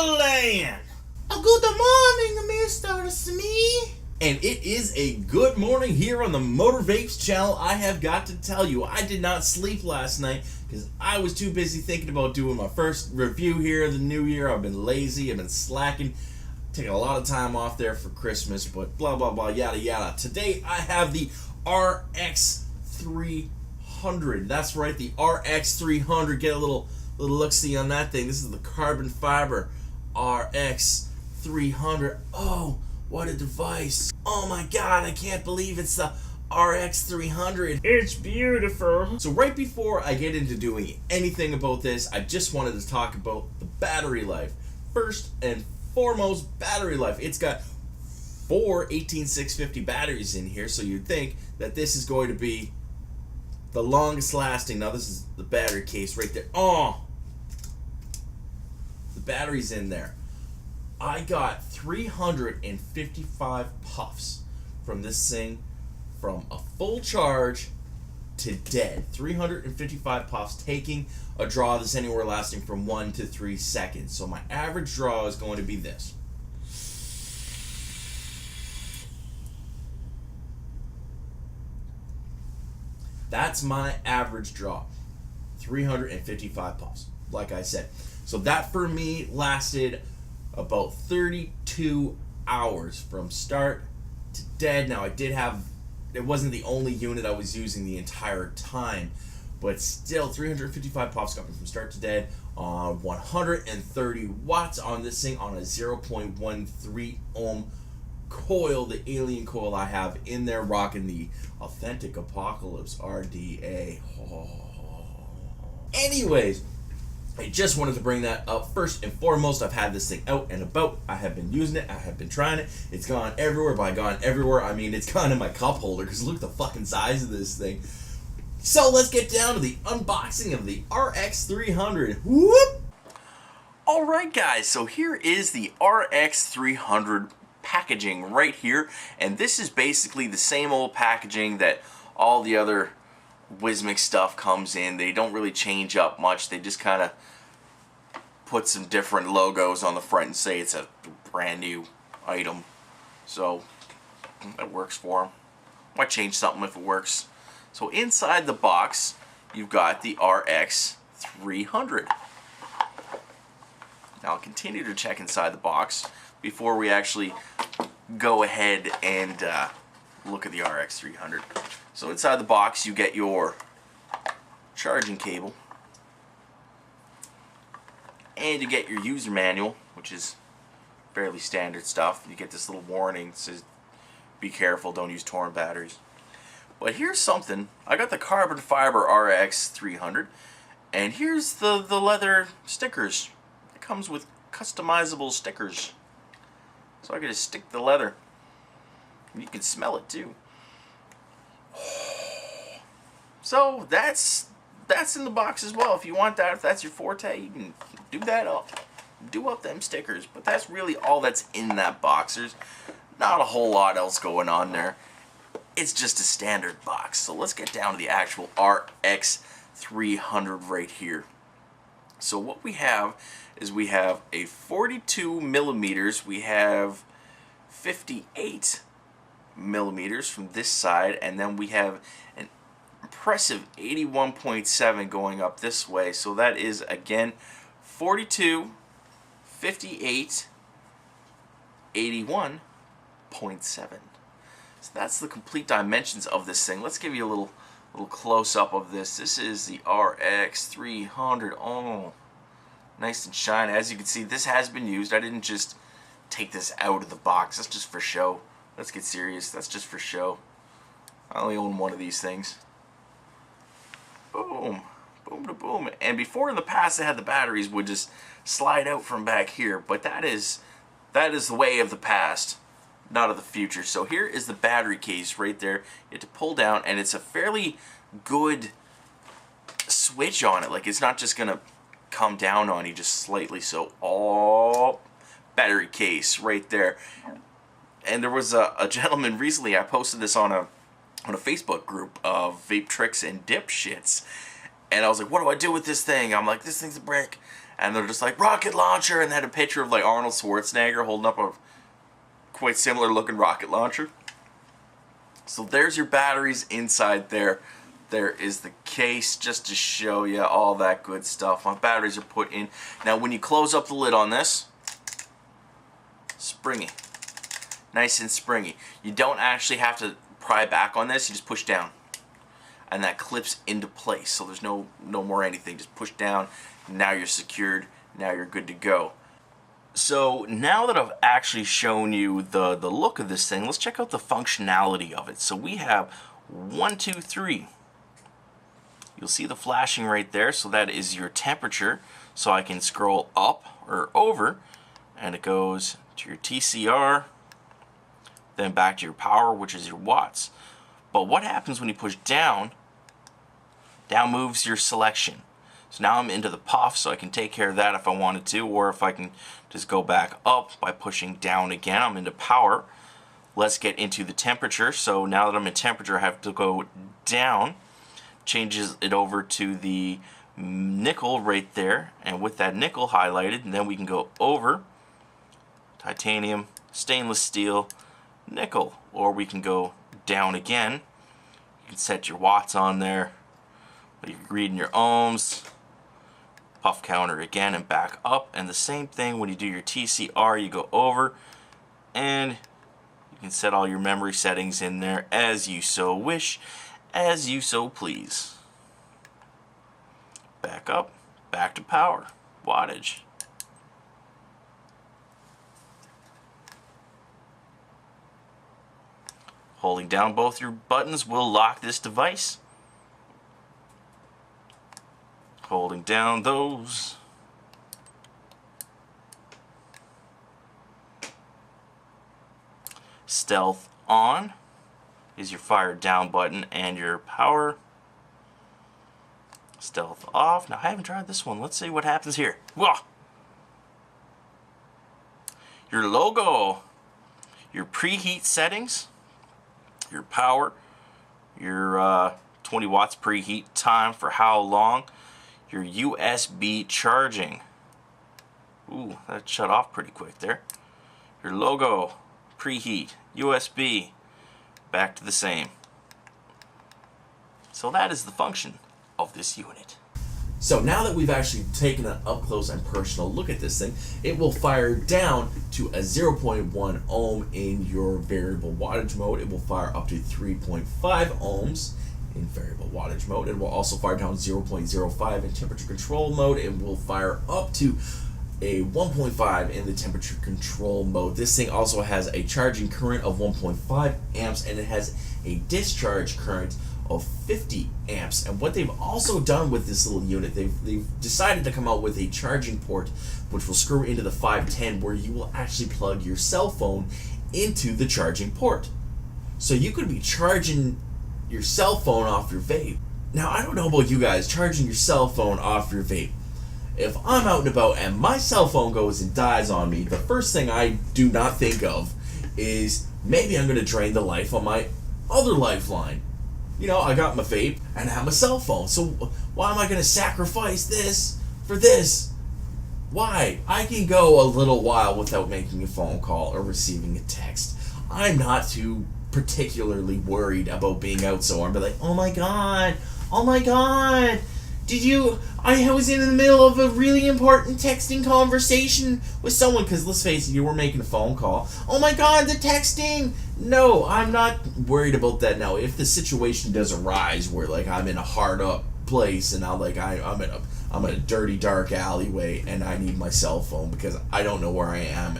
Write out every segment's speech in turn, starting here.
Timberland. Good morning, Mr. Smee. And it is a good morning here on the M.O.T.R Vapes channel. I have got to tell you, I did not sleep last night because I was too busy thinking about doing my first review here of the new year. I've been lazy, I've been slacking, taking a lot of time off there for Christmas, but blah, blah, blah, yada, yada. Today I have the RX300. That's right, the RX300. Get a little look-see on that thing. This is the carbon fiber RX300. Oh, what a device. Oh my god, I can't believe it's the RX300. It's beautiful. So right before I get into doing anything about this, I just wanted to talk about the battery life. First and foremost, battery life. It's got 4 18650 batteries in here, so you'd think that this is going to be the longest lasting. Now this is the battery case right there. Oh, the battery's in there. I got 355 puffs from this thing, from a full charge to dead. 355 puffs, taking a draw that's anywhere lasting from 1 to 3 seconds. So my average draw is going to be this. That's my average draw. 355 puffs, like I said. So that for me lasted about 32 hours from start to dead. Now it wasn't the only unit I was using the entire time, but still 355 puffs got me from start to dead on 130 watts on this thing on a 0.13 ohm coil, the alien coil I have in there, rocking the Authentic Apocalypse RDA. Oh. Anyways, I just wanted to bring that up. First and foremost, I've had this thing out and about. I have been using it. I have been trying it. It's gone everywhere. By gone everywhere, I mean it's gone in my cup holder, because look at the fucking size of this thing. So let's get down to the unboxing of the RX300. Whoop! Alright guys, so here is the RX300 packaging right here. And this is basically the same old packaging that all the other Wismec stuff comes in. They don't really change up much. They just kind of put some different logos on the front and say it's a brand new item. So that works for them. Might change something if it works. So inside the box, you've got the RX300. Now I'll continue to check inside the box before we actually go ahead and look at the RX300. So inside the box you get your charging cable, and you get your user manual, which is fairly standard stuff. You get this little warning that says be careful, don't use torn batteries. But here's something. I got the carbon fiber RX300, and here's the leather stickers. It comes with customizable stickers, so I can just stick the leather. You can smell it too. So that's in the box as well. If you want that, if that's your forte, you can do that up. Do up them stickers. But that's really all that's in that box. There's not a whole lot else going on there. It's just a standard box. So let's get down to the actual RX300 right here. So what we have is we have a 42 millimeters. We have 58 millimeters from this side, and then we have an impressive 81.7 going up this way. So that is again 42, 58, 81.7. So that's the complete dimensions of this thing. Let's give you a little close-up of this. This is the RX300. Oh, nice and shiny. As you can see, this has been used. I didn't just take this out of the box. That's just for show. Let's get serious. That's just for show. I only own one of these things. Boom. Boom to boom. And before in the past they had the batteries would just slide out from back here. But that is the way of the past, not of the future. So here is the battery case right there. You have to pull down, and it's a fairly good switch on it. Like, it's not just going to come down on you just slightly. So, oh, battery case right there. And there was a gentleman recently, I posted this on a Facebook group of vape tricks and dipshits, and I was like, what do I do with this thing? I'm like, this thing's a brick. and they're just like, rocket launcher, and they had a picture of like Arnold Schwarzenegger holding up a quite similar looking rocket launcher. So there's your batteries inside there. There is the case just to show you all that good stuff. My batteries are put in. Now when you close up the lid on this, springy. Nice and springy. You don't actually have to pry back on this, you just push down. And that clips into place. So there's no more anything. Just push down. Now you're secured. Now you're good to go. So now that I've actually shown you the look of this thing, let's check out the functionality of it. So we have 1, 2, 3. You'll see the flashing right there. So that is your temperature. So I can scroll up or over, and it goes to your TCR, then back to your power, which is your watts. But what happens when you push down? Down moves your selection. So now I'm into the puff, so I can take care of that if I wanted to, or if I can just go back up by pushing down again. I'm into power. Let's get into the temperature. So now that I'm in temperature, I have to go down. Changes it over to the nickel right there, and with that nickel highlighted, and then we can go over titanium, stainless steel, nickel, or we can go down again. You can set your watts on there. You're reading your ohms, puff counter again, and back up. And the same thing when you do your TCR, you go over, and you can set all your memory settings in there as you so wish, as you so please. Back up, back to power, wattage. Holding down both your buttons will lock this device. Holding down those. Stealth on is your fire down button and your power. Stealth off. Now I haven't tried this one. Let's see what happens here. Whoa. Your logo, your preheat settings, your power, your 20 watts preheat time for how long, your USB charging. Ooh, that shut off pretty quick there. Your logo, preheat, USB, back to the same. So that is the function of this unit. So now that we've actually taken an up close and personal look at this thing, it will fire down to a 0.1 ohm in your variable wattage mode. It will fire up to 3.5 ohms in variable wattage mode. It will also fire down 0.05 in temperature control mode. It will fire up to a 1.5 in the temperature control mode. This thing also has a charging current of 1.5 amps, and it has a discharge current of 50 amps. And what they've also done with this little unit, they've decided to come out with a charging port which will screw into the 510, where you will actually plug your cell phone into the charging port. So you could be charging your cell phone off your vape. Now I don't know about you guys, charging your cell phone off your vape. If I'm out and about and my cell phone goes and dies on me, the first thing I do not think of is maybe I'm going to drain the life on my other lifeline. You know, I got my vape and I have my cell phone, so why am I going to sacrifice this for this? Why? I can go a little while without making a phone call or receiving a text. I'm not too particularly worried about being out, so I'm like, oh my god, I was in the middle of a really important texting conversation with someone, because let's face it, you were making a phone call. Oh my god, the texting! No, I'm not worried about that now. If the situation does arise where like I'm in a hard up place and I'm in a dirty dark alleyway and I need my cell phone because I don't know where I am,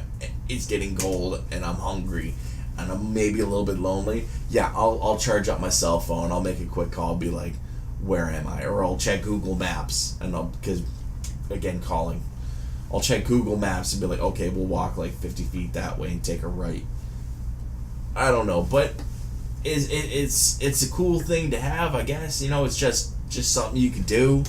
it's getting cold and I'm hungry and I'm maybe a little bit lonely, yeah, I'll charge up my cell phone, I'll make a quick call, be like, where am I? Or I'll check Google Maps, and because again, calling, I'll check Google Maps and be like, okay, we'll walk like 50 feet that way and take a right. I don't know, but it's a cool thing to have, I guess. You know, it's just something you can do.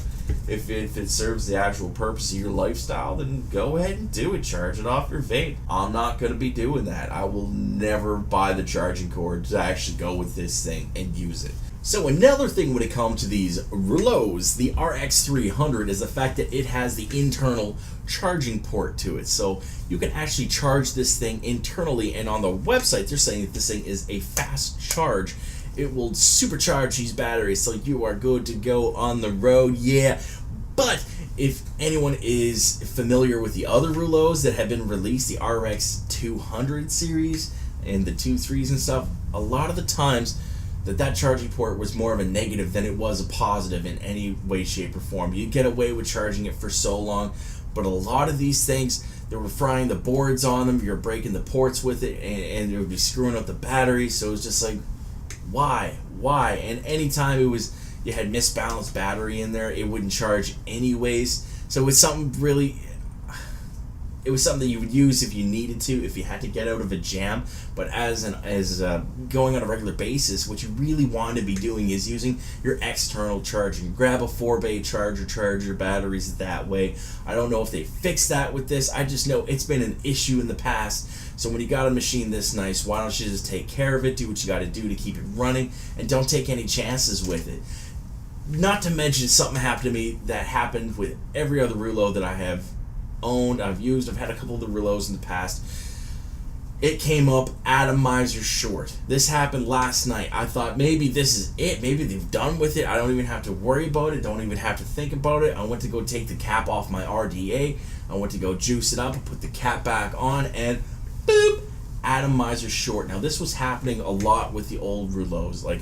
If it serves the actual purpose of your lifestyle, then go ahead and do it. Charge it off your vape. I'm not going to be doing that. I will never buy the charging cord to actually go with this thing and use it. So another thing when it comes to these Reuleaux, the RX300, is the fact that it has the internal charging port to it. So you can actually charge this thing internally, and on the website they're saying that this thing is a fast charge. It will supercharge these batteries so you are good to go on the road, yeah. But if anyone is familiar with the other Reuleaux that have been released, the RX200 series and the 2.3s and stuff, a lot of the times that charging port was more of a negative than it was a positive in any way, shape, or form. You get away with charging it for so long, but a lot of these things, they were frying the boards on them, you're breaking the ports with it, and it would be screwing up the battery. So it's just like, why? And anytime you had misbalanced battery in there, it wouldn't charge anyways. So it's something really, it was something that you would use if you needed to, if you had to get out of a jam. But as going on a regular basis, what you really want to be doing is using your external charging. Grab a 4-bay charger, charge your batteries that way. I don't know if they fixed that with this. I just know it's been an issue in the past. So when you got a machine this nice, why don't you just take care of it, do what you got to do to keep it running, and don't take any chances with it. Not to mention, something happened to me that happened with every other Reuleaux that I have owned, I've used. I've had a couple of the Reuleaux in the past. It came up Atomizer Short. This happened last night. I thought maybe this is it. Maybe they've done with it. I don't even have to worry about it. Don't even have to think about it. I went to go take the cap off my RDA. I went to go juice it up and put the cap back on, and boop, Atomizer Short. Now this was happening a lot with the old Reuleaux. Like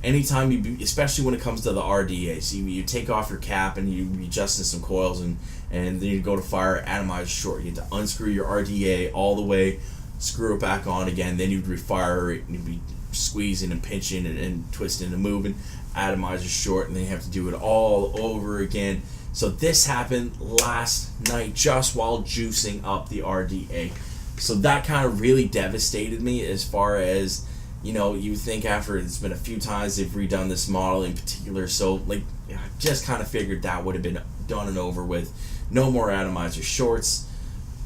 anytime especially when it comes to the RDA, so you take off your cap and you adjust in some coils, and then you go to fire Atomizer Short. You have to unscrew your RDA all the way, screw it back on again, then you'd refire it, and you'd be squeezing and pinching and twisting and moving, Atomizer Short, and then you have to do it all over again. So this happened last night just while juicing up the RDA. So that kind of really devastated me, as far as, you know, you think after it's been a few times they've redone this model in particular. So like, I just kind of figured that would have been done and over with. No more Atomizer Shorts.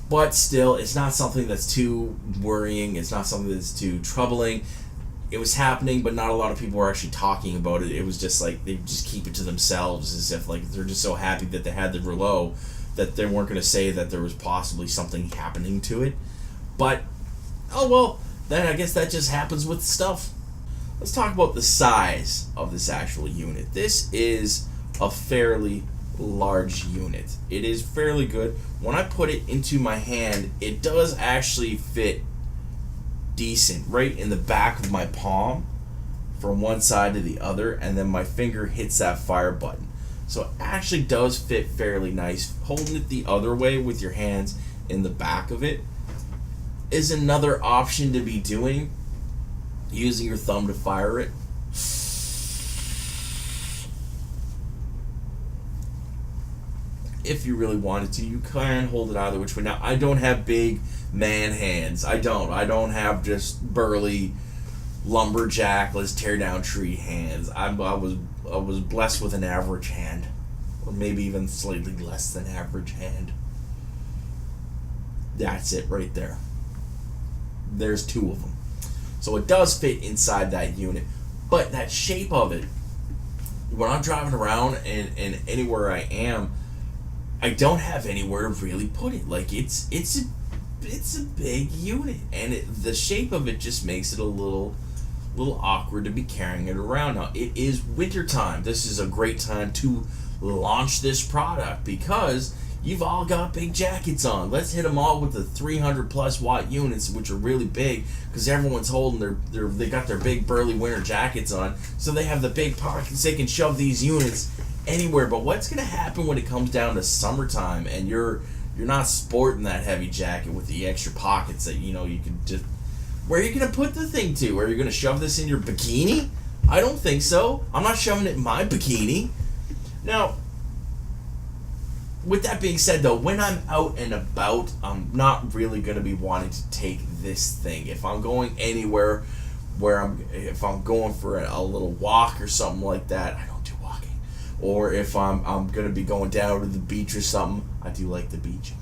But still, it's not something that's too worrying. It's not something that's too troubling. It was happening, but not a lot of people were actually talking about it. It was just like they just keep it to themselves, as if like they're just so happy that they had the Reuleaux that they weren't going to say that there was possibly something happening to it. But, oh well, then I guess that just happens with stuff. Let's talk about the size of this actual unit. This is a fairly large unit. It is fairly good. When I put it into my hand, it does actually fit decent right in the back of my palm from one side to the other, and then my finger hits that fire button. So it actually does fit fairly nice. Holding it the other way with your hands in the back of it is another option to be doing, using your thumb to fire it. If you really wanted to, you can hold it either which way. Now, I don't have big man hands. I don't have just burly lumberjack, let's tear down tree hands. I was blessed with an average hand, or maybe even slightly less than average hand. That's it right there. There's two of them. So it does fit inside that unit, but that shape of it, when I'm driving around and anywhere I am, I don't have anywhere to really put it. Like it's a big unit, and the shape of it just makes it a little awkward to be carrying it around. Now it is winter time. This is a great time to launch this product because you've all got big jackets on. Let's hit them all with the 300 plus watt units, which are really big because everyone's holding they got their big burly winter jackets on, so they have the big pockets. They can shove these units anywhere. But what's going to happen when it comes down to summertime and you're not sporting that heavy jacket with the extra pockets that you can just, where are you going to put the thing to? Are you going to shove this in your bikini? I don't think so. I'm not shoving it in my bikini. Now, with that being said though, when I'm out and about, I'm not really going to be wanting to take this thing. If I'm going anywhere if I'm going for a little walk or something like that, I don't do walking. or if I'm gonna be going down to the beach or something. I do like the beach.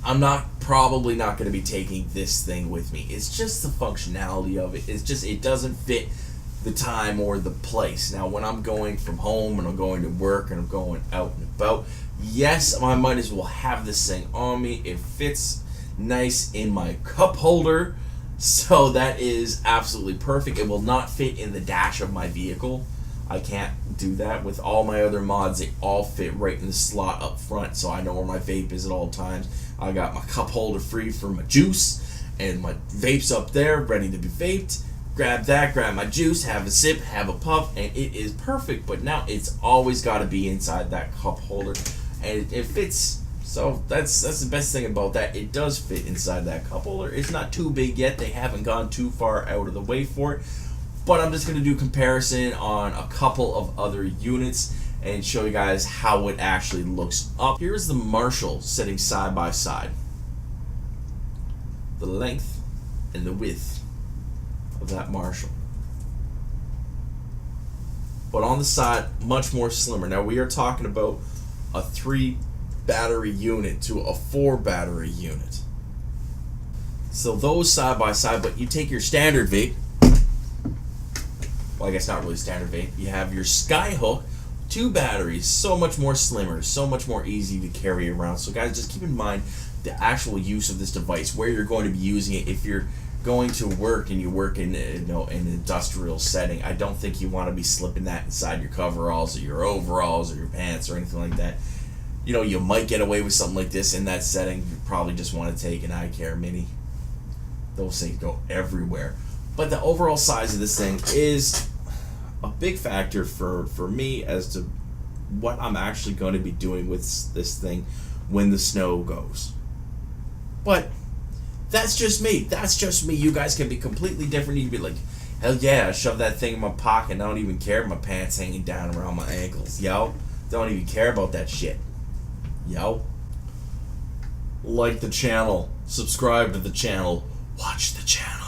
I'm probably not gonna be taking this thing with me. It's just the functionality of it. It's just, it doesn't fit the time or the place. Now, when I'm going from home and I'm going to work and I'm going out and about, yes, I might as well have this thing on me. It fits nice in my cup holder, so that is absolutely perfect. It will not fit in the dash of my vehicle. I can't do that. With all my other mods, they all fit right in the slot up front, so I know where my vape is at all times. I got my cup holder free for my juice, and my vape's up there ready to be vaped. Grab that, grab my juice, have a sip, have a puff, and it is perfect. But now it's always got to be inside that cup holder, and it fits. So that's the best thing about that. It does fit inside that cup holder. It's not too big yet. They haven't gone too far out of the way for it. But I'm just going to do comparison on a couple of other units and show you guys how it actually looks up. Here's the Marshall sitting side by side. The length and the width of that Marshall. But on the side, much more slimmer. Now we are talking about a 3 battery unit to a 4 battery unit. So those side by side, but you take your standard vape, well, I guess not really standard vape, you have your Skyhook, 2 batteries, so much more slimmer, so much more easy to carry around. So guys, just keep in mind the actual use of this device, where you're going to be using it. If you're going to work and you work in, you know, an industrial setting, I don't think you want to be slipping that inside your coveralls or your overalls or your pants or anything like that. You know, you might get away with something like this in that setting. You probably just want to take an eye care mini. Those things go everywhere. But the overall size of this thing is a big factor for me as to what I'm actually going to be doing with this thing when the snow goes. But that's just me. That's just me. You guys can be completely different. You can be like, hell yeah, I shove that thing in my pocket and I don't even care if my pants hanging down around my ankles. Yo, don't even care about that shit. Yo. Like the channel, subscribe to the channel, watch the channel.